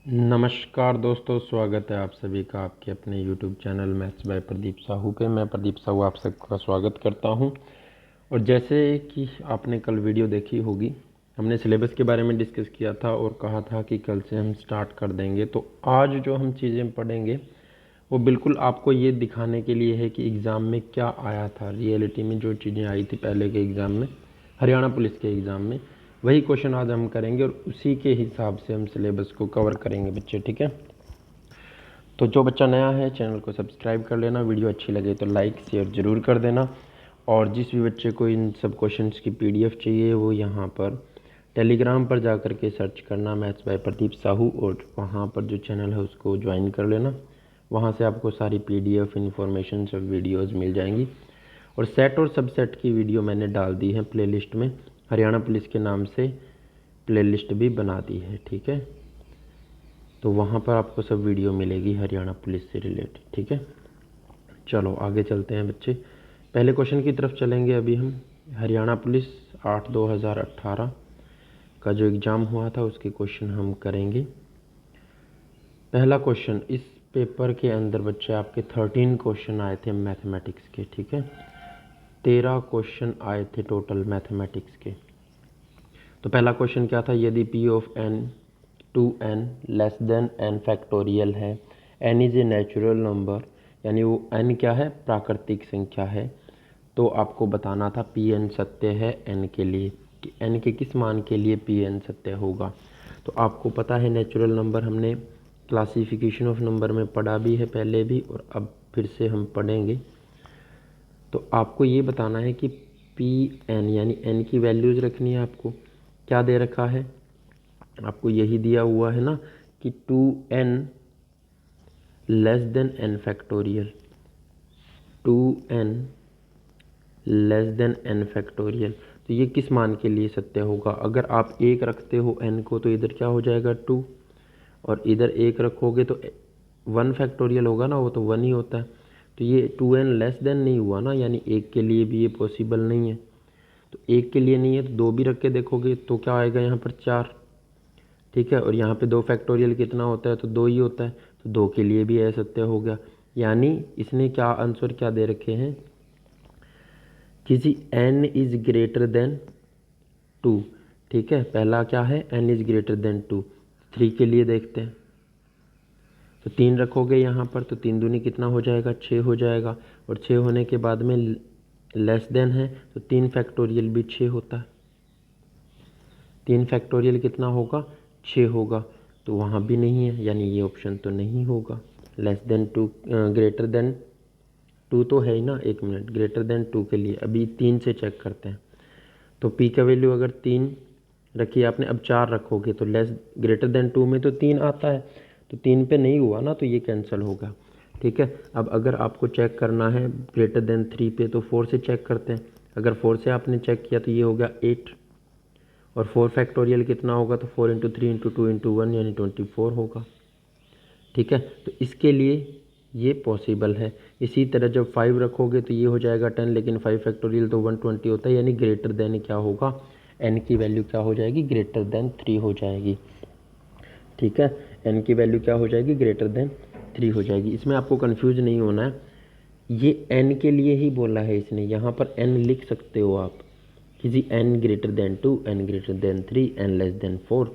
नमस्कार दोस्तों, स्वागत है आप सभी का आपके अपने YouTube channel maths by Pradeep Sahu पे। मैं प्रदीप साहू आप सबका स्वागत करता हूं। और जैसे कि आपने कल वीडियो देखी होगी, हमने सिलेबस के बारे में डिस्कस किया था और कहा था कि कल से हम स्टार्ट कर देंगे। तो आज जो हम चीज़ें पढ़ेंगे वो बिल्कुल आपको ये दिखाने के लिए है कि एग्ज़ाम में क्या आया था, रियलिटी में जो चीज़ें आई थी पहले के एग्ज़ाम में, हरियाणा पुलिस के एग्ज़ाम में, वही क्वेश्चन आज हम करेंगे और उसी के हिसाब से हम सिलेबस को कवर करेंगे बच्चे। ठीक है, तो जो बच्चा नया है चैनल को सब्सक्राइब कर लेना, वीडियो अच्छी लगे तो लाइक शेयर ज़रूर कर देना। और जिस भी बच्चे को इन सब क्वेश्चंस की PDF चाहिए वो यहाँ पर टेलीग्राम पर जा कर के सर्च करना मैथ्स बाय प्रदीप साहू, और वहाँ पर जो चैनल है उसको ज्वाइन कर लेना। वहाँ से आपको सारी PDF इन्फॉर्मेशन और वीडियोस मिल जाएंगी। और सेट और सबसेट की वीडियो मैंने डाल दी है प्लेलिस्ट में, हरियाणा पुलिस के नाम से प्लेलिस्ट भी बना दी है। ठीक है, तो वहाँ पर आपको सब वीडियो मिलेगी हरियाणा पुलिस से रिलेटेड। ठीक है, चलो आगे चलते हैं बच्चे। पहले क्वेश्चन की तरफ चलेंगे अभी हम। हरियाणा पुलिस 8/2018 का जो एग्ज़ाम हुआ था उसके क्वेश्चन हम करेंगे। पहला क्वेश्चन, इस पेपर के अंदर बच्चे आपके 13 क्वेश्चन आए थे मैथमेटिक्स के। ठीक है, 13 क्वेश्चन आए थे टोटल मैथमेटिक्स के। तो पहला क्वेश्चन क्या था, यदि P of n to n less than n factorial है, n is a natural number, यानी वो n क्या है, प्राकृतिक संख्या है, तो आपको बताना था Pn सत्य है n के लिए, कि n के किस मान के लिए Pn सत्य होगा। तो आपको पता है नेचुरल नंबर हमने क्लासिफिकेशन ऑफ नंबर में पढ़ा भी है पहले भी, और अब फिर से हम पढ़ेंगे। तो आपको ये बताना है कि Pn यानी n की वैल्यूज़ रखनी है। आपको क्या दे रखा है, आपको यही दिया हुआ है ना कि 2n less than n factorial, 2n less than n factorial. तो ये किस मान के लिए सत्य होगा, अगर आप 1 रखते हो n को तो इधर क्या हो जाएगा 2, और इधर 1 रखोगे तो 1 फैक्टोरियल होगा ना, वो तो 1 ही होता है। तो ये 2n लेस देन नहीं हुआ ना, यानी 1 के लिए भी ये पॉसिबल नहीं है। तो 1 के लिए नहीं है तो 2 भी रख के देखोगे तो क्या आएगा यहाँ पर 4। ठीक है, और यहाँ पे 2 फैक्टोरियल कितना होता है, तो 2 ही होता है, तो 2 के लिए भी असत्य हो गया। यानी इसने क्या आंसर क्या दे रखे हैं, किसी n इज ग्रेटर देन 2। ठीक है, पहला क्या है, n इज ग्रेटर देन 2। 3 के लिए देखते हैं, तो 3 रखोगे यहाँ पर तो 3 दूनी कितना हो जाएगा, 6 हो जाएगा, और 6 होने के बाद में लेस देन है तो 3 फैक्टोरियल भी 6 होता है। 3 फैक्टोरियल कितना होगा, 6 होगा, तो वहाँ भी नहीं है, यानी ये ऑप्शन तो नहीं होगा। लेस देन 2, ग्रेटर देन 2 तो है ही ना। 1 मिनट, ग्रेटर देन 2 के लिए अभी 3 से चेक करते हैं। तो P का वैल्यू अगर 3 रखी आपने, अब 4 रखोगे तो लेस ग्रेटर देन 2 में तो 3 आता है, तो 3 पे नहीं हुआ ना, तो ये कैंसिल होगा। ठीक है, अब अगर आपको चेक करना है ग्रेटर देन 3 पे तो 4 से चेक करते हैं। अगर 4 से आपने चेक किया तो ये हो गया 8, और 4 फैक्टोरियल कितना होगा, तो 4 इंटू 3 इंटू 2 इंटू 1 यानी 24 होगा। ठीक है, तो इसके लिए ये पॉसिबल है। इसी तरह जब 5 रखोगे तो ये हो जाएगा 10, लेकिन 5 फैक्टोरियल तो 120 होता है, यानी ग्रेटर देन क्या होगा, n की वैल्यू क्या हो जाएगी, ग्रेटर देन 3 हो जाएगी। ठीक है, n की वैल्यू क्या हो जाएगी, ग्रेटर देन 3 हो जाएगी। इसमें आपको कन्फ्यूज नहीं होना है, ये n के लिए ही बोला है इसने, यहाँ पर n लिख सकते हो आप, किसी n greater than 2, n greater than 3, n less then 4।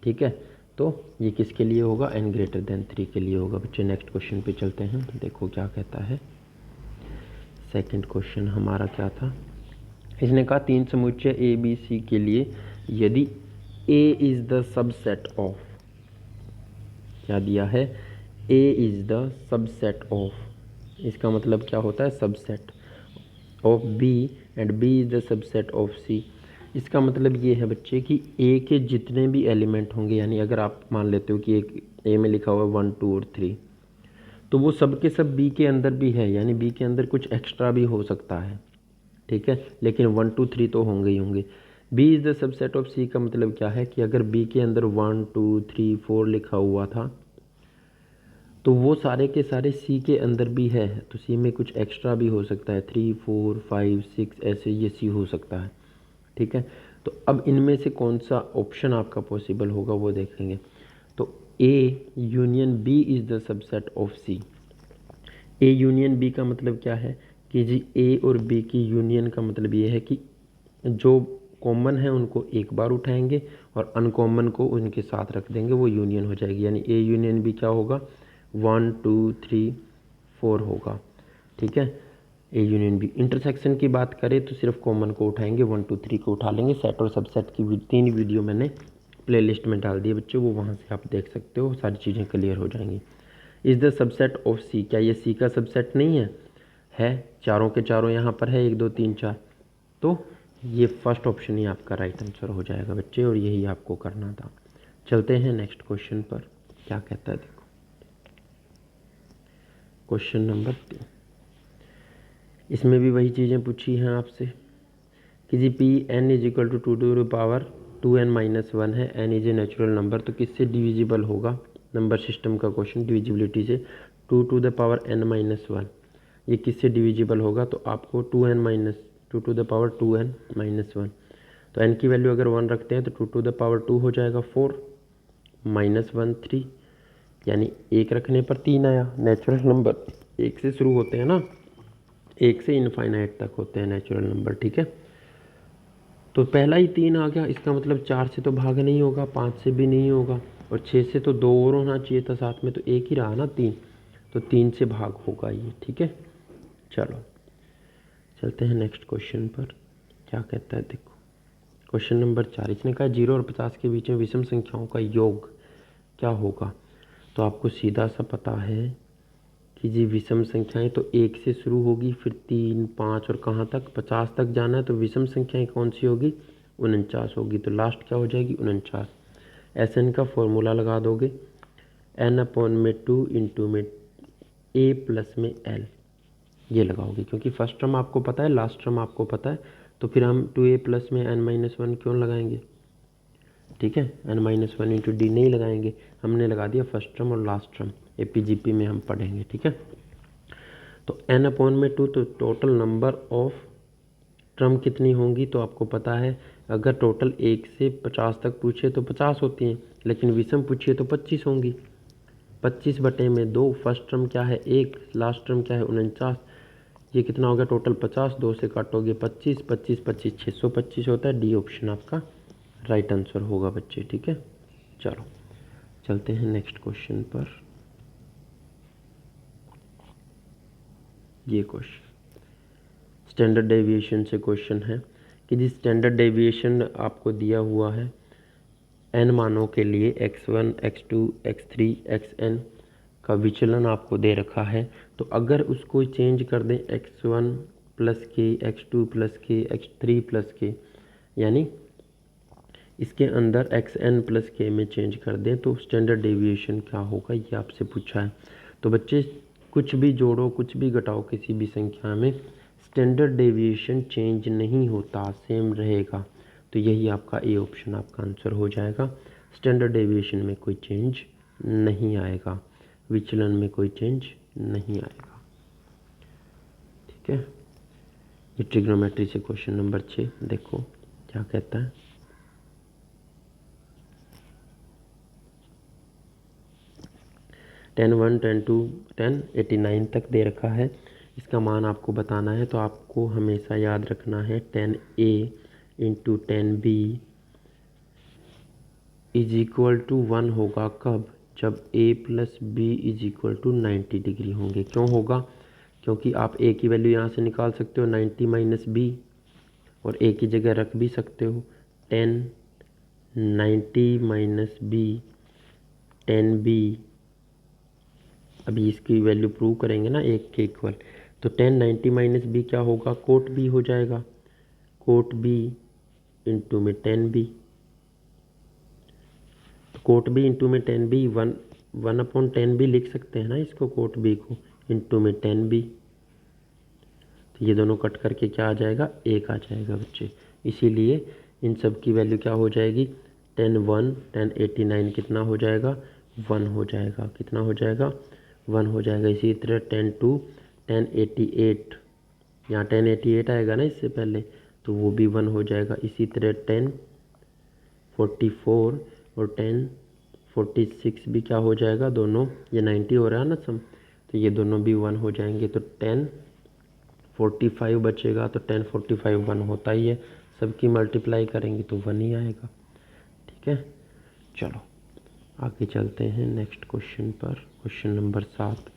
ठीक है, तो ये किसके लिए होगा, n ग्रेटर देन 3 के लिए होगा। बच्चे नेक्स्ट क्वेश्चन पे चलते हैं, देखो क्या कहता है। सेकंड क्वेश्चन हमारा क्या था, इसने कहा 3 समुच्चय ए बी सी के लिए यदि a is the subset of, क्या दिया है, a is the subset of, इसका मतलब क्या होता है, subset of b and b is the subset of c। इसका मतलब ये है बच्चे कि a के जितने भी एलिमेंट होंगे, यानी अगर आप मान लेते हो कि एक a में लिखा हुआ है 1 2 और 3, तो वो सब के सब b के अंदर भी है, यानी b के अंदर कुछ एक्स्ट्रा भी हो सकता है। ठीक है, लेकिन 1 2 3 तो होंगे ही होंगे। b is the subset of c का मतलब क्या है कि अगर b के अंदर 1 2 3 4 लिखा हुआ था तो वो सारे के सारे सी के अंदर भी है, तो सी में कुछ एक्स्ट्रा भी हो सकता है, 3 4 5 6 ऐसे ये सी हो सकता है। ठीक है, तो अब इनमें से कौन सा ऑप्शन आपका पॉसिबल होगा वो देखेंगे। तो A union B is the subset of C. A union B का मतलब क्या है कि जी ए और बी की यूनियन का मतलब ये है कि जो कॉमन है उनको एक बार उठाएंगे और अनकॉमन को उनके साथ रख देंगे, वो यूनियन हो जाएगी। यानी ए यूनियन बी क्या होगा, 1 2 3 4 होगा। ठीक है, ए यूनियन बी। इंटरसेक्शन की बात करें तो सिर्फ कॉमन को उठाएंगे, 1 2 3 को उठा लेंगे। सेट और सबसेट की 3 वीडियो मैंने प्लेलिस्ट में डाल दिए बच्चों, वो वहाँ से आप देख सकते हो, सारी चीज़ें क्लियर हो जाएंगी। इज़ द सबसेट ऑफ सी, क्या ये सी का सबसेट नहीं है? है, चारों के चारों यहाँ पर है, 1 2 3 4, तो ये फर्स्ट ऑप्शन ही आपका राइट आंसर हो जाएगा बच्चे, और यही आपको करना था। चलते हैं नेक्स्ट क्वेश्चन पर, क्या कहता है देखो। क्वेश्चन नंबर 3, इसमें भी वही चीज़ें पूछी हैं आपसे कि G P N is equal to 2 to the power 2n-1 है, N is a natural number, तो किससे डिविजिबल होगा? नंबर सिस्टम का क्वेश्चन, डिविजिबिलिटी से। 2 टू द पावर n-1 ये किससे डिविजिबल होगा? तो आपको 2 टू द पावर 2n-1, तो n की वैल्यू अगर 1 रखते हैं तो 2 टू द पावर 2 हो जाएगा 4, -1 3, यानी 1 रखने पर 3 आया। नेचुरल नंबर 1 से शुरू होते हैं ना, 1 से इनफाइनाइट तक होते हैं नेचुरल नंबर। ठीक है, तो पहला ही 3 आ गया, इसका मतलब 4 से तो भाग नहीं होगा, 5 से भी नहीं होगा, और 6 से तो 2 और होना चाहिए था साथ में, तो एक ही रहा ना 3, तो 3 से भाग होगा ये। ठीक है, चलो चलते हैं नेक्स्ट क्वेश्चन पर, क्या कहता है देखो। क्वेश्चन नंबर 4, इसने कहा 0 और 50 के बीच में विषम संख्याओं का योग क्या होगा? तो आपको सीधा सा पता है कि जी विषम संख्याएं तो 1 से शुरू होगी, फिर 3 5 और कहाँ तक, 50 तक जाना है, तो विषम संख्याएं कौन सी होगी? 49 होगी, तो लास्ट क्या हो जाएगी? 49। एस एन का फॉर्मूला लगा दोगे, n/2 इंटू में a प्लस में l, ये लगाओगे, क्योंकि फर्स्ट टर्म आपको पता है, लास्ट टर्म आपको पता है, तो फिर हम 2a प्लस में n-1 क्यों लगाएंगे? ठीक है, n-1 इंटू डी नहीं लगाएंगे, हमने लगा दिया फर्स्ट टर्म और लास्ट टर्म, एपीजीपी में हम पढ़ेंगे। ठीक है, तो n/2, तो टोटल नंबर ऑफ टर्म कितनी होंगी? तो आपको पता है, अगर टोटल 1 से 50 तक पूछे तो 50 होती हैं, लेकिन विषम पूछिए तो 25 होंगी। 25/2, फर्स्ट टर्म क्या है 1, लास्ट टर्म क्या है 49, ये कितना हो गया टोटल 50, 2 से काटोगे 25, 25 25 625 होता है। डी ऑप्शन आपका राइट आंसर होगा बच्चे। ठीक है, चलो चलते हैं नेक्स्ट क्वेश्चन पर। ये क्वेश्चन स्टैंडर्ड डेविएशन से क्वेश्चन है कि जिस स्टैंडर्ड डेविएशन आपको दिया हुआ है n मानों के लिए x1 x2 x3 xn का विचलन आपको दे रखा है, तो अगर उसको चेंज कर दें x1 प्लस के, x2 प्लस के, x3 प्लस के, यानी इसके अंदर xn प्लस के में चेंज कर दें, तो स्टैंडर्ड डेविएशन क्या होगा, ये आपसे पूछा है। तो बच्चे कुछ भी जोड़ो, कुछ भी घटाओ किसी भी संख्या में, स्टैंडर्ड डेविएशन चेंज नहीं होता, सेम रहेगा, तो यही आपका ए ऑप्शन आपका आंसर हो जाएगा। स्टैंडर्ड डेविएशन में कोई चेंज नहीं आएगा, विचलन में कोई चेंज नहीं आएगा। ठीक है, ये ट्रिग्नोमेट्री से क्वेश्चन नंबर 6 देखो क्या कहता है। टेन 1 10 2 10 89 तक दे रखा है, इसका मान आपको बताना है, तो आपको हमेशा याद रखना है 10a into 10b is equal to 1 होगा कब? जब a plus B is equal to 90 degree होंगे। क्यों होगा? क्योंकि आप a की वैल्यू यहाँ से निकाल सकते हो 90 माइनस बी, और a की जगह रख भी सकते हो 10 90 माइनस बी 10b। अभी इसकी वैल्यू प्रूव करेंगे ना 1 के इक्वल, तो 10 90 माइनस बी क्या होगा? कोट बी हो जाएगा, कोट बी इंटू में 10b, तो कोट बी इंटू में 10b 1/10b लिख सकते हैं ना इसको, कोट बी को, इंटू में 10b, तो ये दोनों कट करके क्या आ जाएगा? 1 आ जाएगा बच्चे। इसीलिए इन सब की वैल्यू क्या हो जाएगी? 10 1 10 89 कितना हो जाएगा? 1 हो जाएगा। कितना हो जाएगा? 1 हो जाएगा। इसी तरह 10 2 10 88, यहाँ 10 88 आएगा ना इससे पहले, तो वो भी 1 हो जाएगा। इसी तरह 10 44 और 10 46 भी क्या हो जाएगा, दोनों ये 90 हो रहा है ना सम, तो ये दोनों भी 1 हो जाएंगे। तो 1045 बचेगा, तो 1045 1 होता ही है, सबकी मल्टीप्लाई करेंगे तो 1 ही आएगा। ठीक है, चलो आगे चलते हैं नेक्स्ट क्वेश्चन पर। क्वेश्चन नंबर 7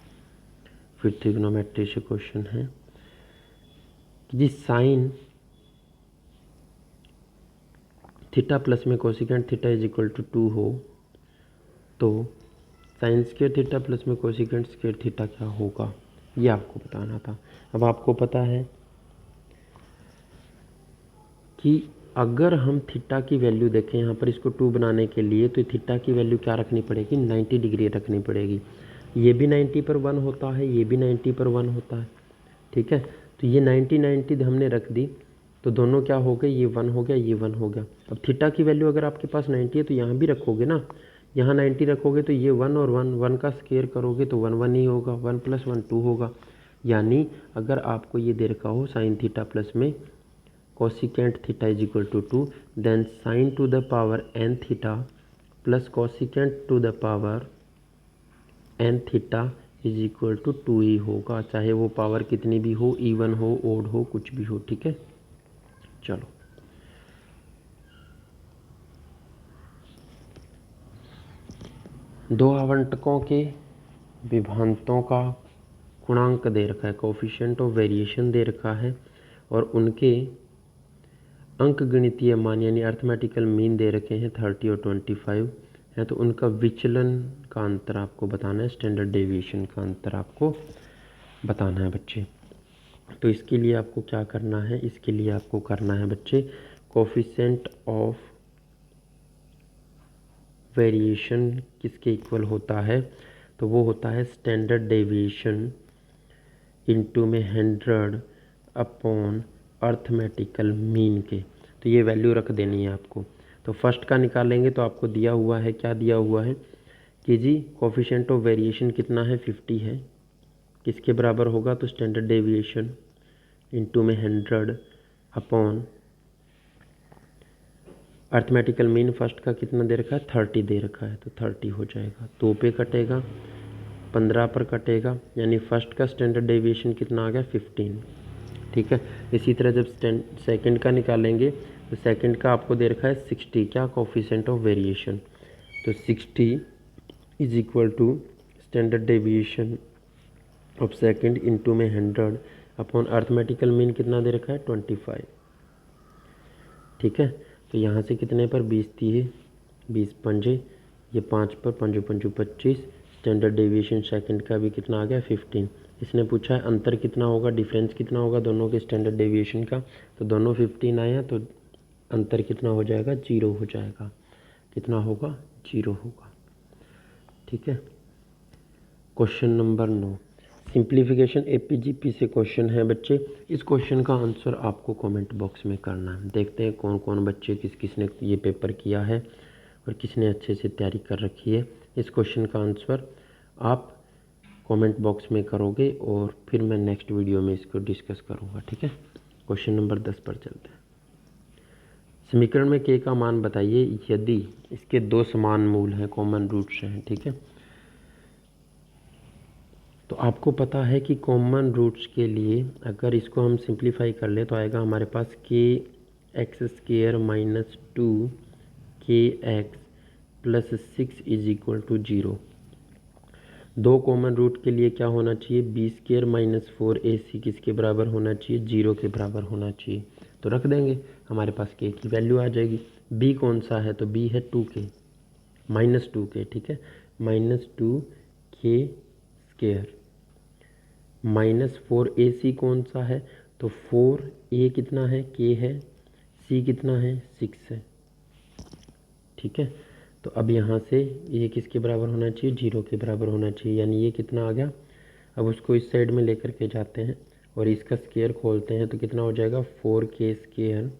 फिर ट्रिग्नोमेट्री से क्वेश्चन है कि जी साइन थीटा प्लस में cosecant theta is equal to 2 हो तो साइन स्क्वायर थीटा प्लस में कोसिकेंट स्क्वायर थीटा क्या होगा, ये आपको बताना था। अब आपको पता है कि अगर हम थीटा की वैल्यू देखें यहाँ पर इसको 2 बनाने के लिए, तो थीटा की वैल्यू क्या रखनी पड़ेगी, 90 डिग्री रखनी पड़ेगी। ये भी 90 पर 1 होता है, ये भी 90 पर 1 होता है। ठीक है, तो ये 90 हमने रख दी, तो दोनों क्या हो गए, ये 1 हो गया, ये 1 हो गया। अब थीटा की वैल्यू अगर आपके पास 90 है तो यहाँ भी रखोगे ना, यहाँ 90 रखोगे तो ये 1 और 1 का स्क्वायर करोगे तो 1 1 ही होगा, 1 + 1 2 होगा। यानी अगर आपको ये दे रखा हो साइन थीटा प्लस में cosecant theta is equal to 2, then sine to the power n theta plus cosecant to the power n theta is equal to 2 ही होगा, चाहे वो पावर कितनी भी हो, इवन हो, ओड हो, कुछ भी हो। ठीक है, चलो दो आवंटकों के विभवांतों का गुणांक दे रखा है, कोफिशिएंट ऑफ वेरिएशन दे रखा है, और उनके अंकगणितीय मान यानी अर्थमेटिकल मीन दे रखे हैं 30 और 25 है। तो उनका विचलन का अंतर आपको बताना है, स्टैंडर्ड डेविएशन का अंतर आपको बताना है बच्चे। तो इसके लिए आपको क्या करना है, इसके लिए आपको करना है बच्चे कोफिशिएंट ऑफ वेरिएशन किसके इक्वल होता है, तो वो होता है स्टैंडर्ड डेविएशन इनटू में 100 अपॉन अर्थमेटिकल मीन के। तो ये वैल्यू रख देनी है आपको। तो फर्स्ट का निकालेंगे तो आपको दिया हुआ है, क्या दिया हुआ है कि जी कोफिशिएंट ऑफ वेरिएशन कितना है, 50 है, किसके बराबर होगा, तो स्टैंडर्ड डेविएशन इनटू में 100 अपॉन अर्थमेटिकल मीन फर्स्ट का कितना दे रखा है, 30 दे रखा है, तो 30 हो जाएगा। 2 पे कटेगा, 15 पर कटेगा, यानी फर्स्ट का स्टैंडर्ड डेविएशन कितना आ गया, 15। ठीक है, इसी तरह जब सेकंड का निकालेंगे तो सेकंड का आपको दे रखा है 60, क्या कोफिशिएंट ऑफ वेरिएशन, तो 60 is equal to standard deviation of second into में 100 अपॉन अर्थमेटिकल मीन कितना दे रखा है, 25। ठीक है, तो यहाँ से कितने पर 20 दिए, 20 पंजे, ये 5 पर 5 5 25, स्टैंडर्ड डेविएशन सेकंड का भी कितना आ गया, 15। इसने पूछा है अंतर कितना होगा, डिफरेंस कितना होगा दोनों के स्टैंडर्ड डेविएशन का, तो दोनों 15 आए हैं, तो अंतर कितना हो जाएगा, 0 हो जाएगा। कितना होगा, 0 होगा। ठीक है, क्वेश्चन नंबर 9 सिंप्लीफिकेशन एपीजीपी से क्वेश्चन है बच्चे। इस क्वेश्चन का आंसर आपको कमेंट बॉक्स में करना है। देखते हैं कौन कौन बच्चे किस ने ये पेपर किया है और किसने अच्छे से तैयारी कर रखी है। इस क्वेश्चन का आंसर आप कमेंट बॉक्स में करोगे और फिर मैं नेक्स्ट वीडियो में इसको डिस्कस करूँगा। ठीक है, क्वेश्चन नंबर 10 पर चलते हैं। समीकरण में k का मान बताइए यदि इसके 2 समान मूल हैं, कॉमन रूट्स हैं। ठीक है, तो आपको पता है कि कॉमन रूट्स के लिए अगर इसको हम सिंप्लीफाई कर ले तो आएगा हमारे पास kx² minus 2kx plus 6 is equal to 0। 2 common root के लिए क्या होना चाहिए, b² माइनस 4ac किसके बराबर होना चाहिए, 0 के बराबर होना चाहिए। तो रख देंगे, हमारे पास k की वैल्यू आ जाएगी। b कौन सा है, तो b है 2k माइनस 2k। ठीक है, माइनस 2k² माइनस 4ac कौन सा है, तो 4a कितना है, k है, c कितना है, 6 है। ठीक है, तो अब यहाँ से ये किसके बराबर होना चाहिए, 0 के बराबर होना चाहिए, यानी ये कितना आ गया। अब उसको इस साइड में लेकर के जाते हैं और इसका स्क्वायर खोलते हैं तो कितना हो जाएगा, 4k²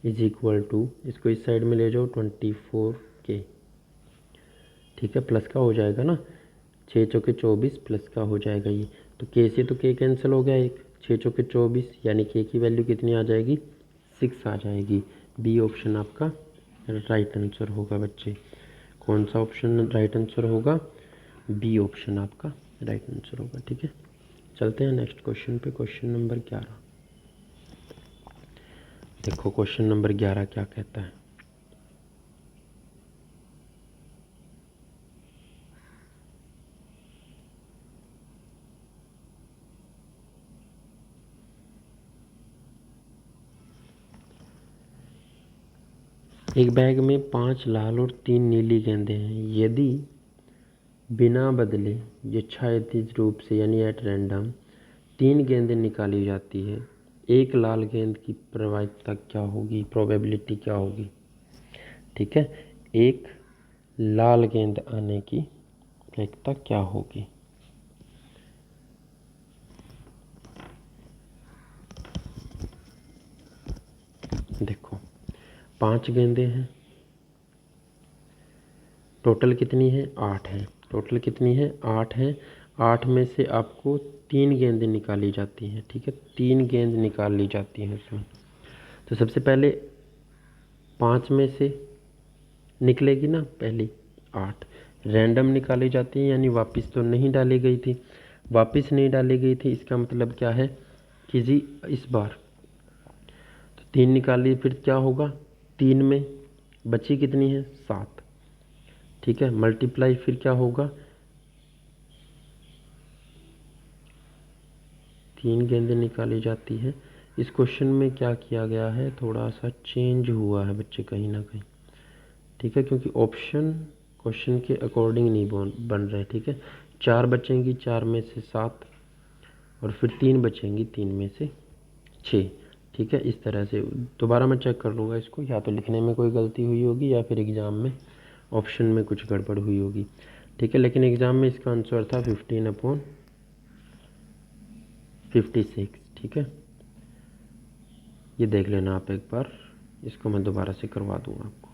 इज इक्वल टू, इसको इस साइड में ले जाओ 24k। ठीक है, प्लस का हो जाएगा ना, 6 चौके 24 प्लस का हो जाएगा ये, तो k से तो k कैंसिल हो गया, एक 6 चौके 24, यानी k की वैल्यू कितनी आ जाएगी, 6 आ जाएगी। बी ऑप्शन आपका राइट आंसर होगा बच्चे। कौन सा ऑप्शन राइट आंसर होगा? बी ऑप्शन आपका राइट आंसर होगा। ठीक है, चलते हैं नेक्स्ट क्वेश्चन पे। Question number 11। देखो क्वेश्चन नंबर 11 क्या कहता है। एक बैग में 5 लाल और 3 नीली गेंदें हैं। यदि बिना बदले यथायथित रूप से यानी एट रैंडम 3 गेंदें निकाली जाती है, एक लाल गेंद की प्रभाविता क्या होगी, प्रोबेबिलिटी क्या होगी? ठीक है, एक लाल गेंद आने की प्रभाविता क्या होगी? देखो 5 गेंदें हैं, टोटल कितनी है? 8 है। टोटल कितनी है? 8 है। 8 में से आपको 3 गेंदें निकाली जाती हैं। ठीक है, 3 गेंद निकाल ली जाती हैं उसमें। तो सबसे पहले 5 में से निकलेगी ना पहली 8 रैंडम निकाली जाती है, यानी वापस तो नहीं डाली गई थी। वापस नहीं डाली गई थी इसका मतलब क्या है कि जी इस बार तो 3 निकाली, फिर क्या होगा? 3 में बची कितनी है? 7। ठीक है, मल्टीप्लाई फिर क्या होगा? 3 गेंदें निकाली जाती है। इस क्वेश्चन में क्या किया गया है, थोड़ा सा चेंज हुआ है बच्चे कहीं ना कहीं। ठीक है, क्योंकि ऑप्शन क्वेश्चन के अकॉर्डिंग नहीं बन रहे। ठीक है, 4 बचेंगी, 4 में से 7 और फिर 3 बचेंगी, 3 में से 6। ठीक है, इस तरह से दोबारा मैं चेक कर लूँगा इसको, या तो लिखने में कोई गलती हुई होगी या फिर एग्ज़ाम में ऑप्शन में कुछ गड़बड़ हुई होगी। ठीक है, लेकिन एग्ज़ाम में इसका आंसर था 15/56। ठीक है, ये देख लेना आप एक बार, इसको मैं दोबारा से करवा दूँगा आपको।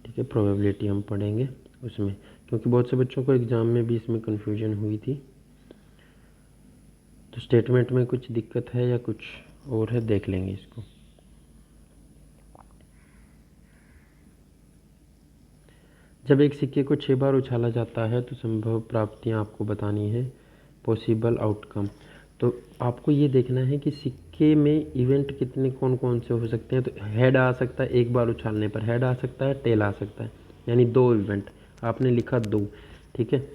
ठीक है, प्रोबेबिलिटी हम पढ़ेंगे उसमें, क्योंकि बहुत से बच्चों को एग्ज़ाम में भी इसमें कन्फ्यूजन हुई थी। तो स्टेटमेंट में कुछ दिक्कत है या कुछ और है, देख लेंगे इसको। जब एक सिक्के को 6 बार उछाला जाता है तो संभव प्राप्तियां आपको बतानी है, पॉसिबल आउटकम। तो आपको ये देखना है कि सिक्के में इवेंट कितने कौन कौन से हो सकते हैं। तो हेड आ सकता है, एक बार उछालने पर हेड आ सकता है, टेल आ सकता है, यानी 2 इवेंट आपने लिखा 2। ठीक है,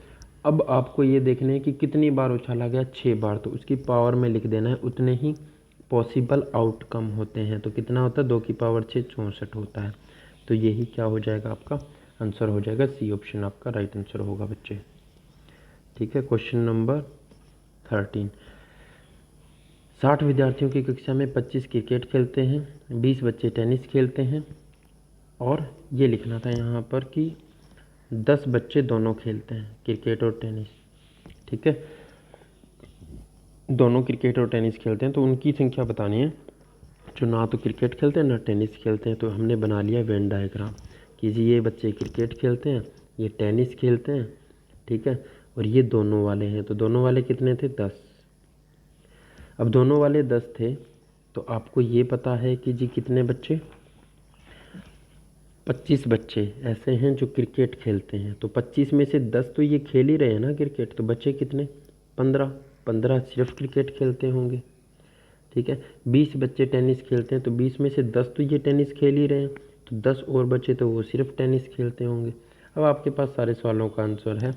अब आपको ये देखना है कि कितनी बार उछाला गया, 6 बार, तो उसकी पावर में लिख देना है उतने ही पॉसिबल आउटकम होते हैं। तो कितना होता है? 2 की पावर 6 64 होता है। तो यही क्या हो जाएगा, आपका आंसर हो जाएगा सी ऑप्शन आपका राइट आंसर होगा बच्चे। ठीक है, क्वेश्चन नंबर 13। 60 विद्यार्थियों की कक्षा में 25 क्रिकेट खेलते हैं, 20 बच्चे टेनिस खेलते हैं, और ये लिखना था यहाँ पर कि 10 बच्चे दोनों खेलते हैं, क्रिकेट और टेनिस। ठीक है, दोनों क्रिकेट और टेनिस खेलते हैं, तो उनकी संख्या बतानी है जो ना तो क्रिकेट खेलते हैं ना टेनिस खेलते हैं। तो हमने बना लिया वेन डायग्राम कि जी ये बच्चे क्रिकेट खेलते हैं, ये टेनिस खेलते हैं, ठीक है, और ये दोनों वाले हैं। तो दोनों वाले कितने थे? 10। अब दोनों वाले 10 थे, तो आपको ये पता है कि जी कितने बच्चे? 25 बच्चे ऐसे हैं जो क्रिकेट खेलते हैं। तो 25 में से 10 तो ये खेल ही रहे हैं ना क्रिकेट, तो बच्चे कितने? 15। 15 सिर्फ क्रिकेट खेलते होंगे। ठीक है, 20 बच्चे टेनिस खेलते हैं, तो 20 में से 10 तो ये टेनिस खेल ही रहे हैं, तो 10 और बच्चे तो वो सिर्फ टेनिस खेलते होंगे। अब आपके पास सारे सवालों का आंसर है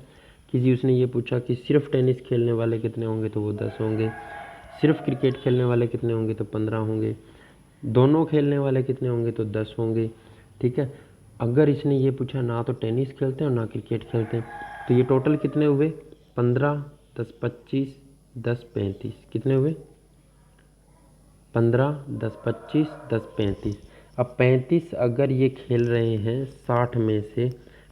कि जी उसने ये पूछा कि सिर्फ टेनिस खेलने वाले कितने होंगे, तो वो 10 होंगे। सिर्फ क्रिकेट खेलने वाले कितने होंगे, तो 15 होंगे। दोनों खेलने वाले कितने होंगे, तो 10 होंगे। ठीक है, अगर इसने ये पूछा ना तो टेनिस खेलते हैं और ना क्रिकेट खेलते हैं, तो ये टोटल कितने हुए? 15, 10 25, 10 35, कितने हुए? 15, 10 25, 10 35। अब 35 अगर ये खेल रहे हैं 60 में से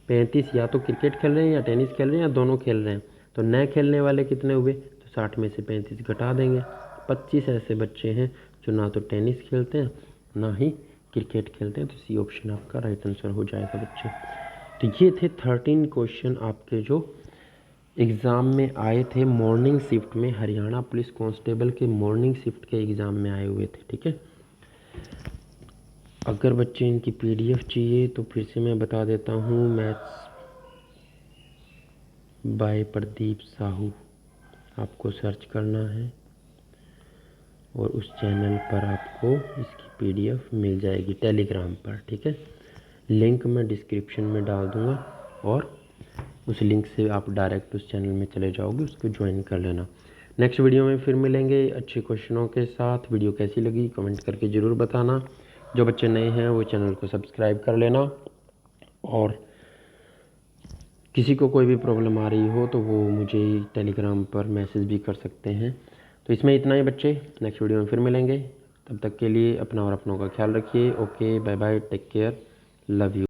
35 या तो क्रिकेट खेल रहे हैं या टेनिस खेल रहे हैं या दोनों खेल रहे हैं, तो नए खेलने वाले कितने हुए? तो 60 में से 35 घटा देंगे। 25 ऐसे बच्चे हैं जो ना तो टेनिस खेलते हैं ना ही क्रिकेट खेलते हैं। तो सी ऑप्शन आपका राइट आंसर हो जाएगा बच्चे। तो ये थे 13 क्वेश्चन आपके जो एग्ज़ाम में आए थे मॉर्निंग शिफ्ट में, हरियाणा पुलिस कांस्टेबल के मॉर्निंग शिफ्ट के एग्ज़ाम में आए हुए थे। ठीक है, अगर बच्चे इनकी पीडीएफ चाहिए तो फिर से मैं बता देता हूँ, मैथ्स बाय प्रदीप साहू आपको सर्च करना है और उस चैनल पर आपको इसकी पीडीएफ मिल जाएगी टेलीग्राम पर, ठीक है। लिंक मैं डिस्क्रिप्शन में डाल दूँगा और उस लिंक से आप डायरेक्ट उस चैनल में चले जाओगे, उसको ज्वाइन कर लेना। नेक्स्ट वीडियो में फिर मिलेंगे अच्छे क्वेश्चनों के साथ। वीडियो कैसी लगी कमेंट करके ज़रूर बताना। जो बच्चे नए हैं वो चैनल को सब्सक्राइब कर लेना, और किसी को कोई भी प्रॉब्लम आ रही हो तो वो मुझे टेलीग्राम पर मैसेज भी कर सकते हैं। तो इसमें इतना ही बच्चे, नेक्स्ट वीडियो में फिर मिलेंगे। तब तक के लिए अपना और अपनों का ख्याल रखिए। Okay, bye bye, take care, love you.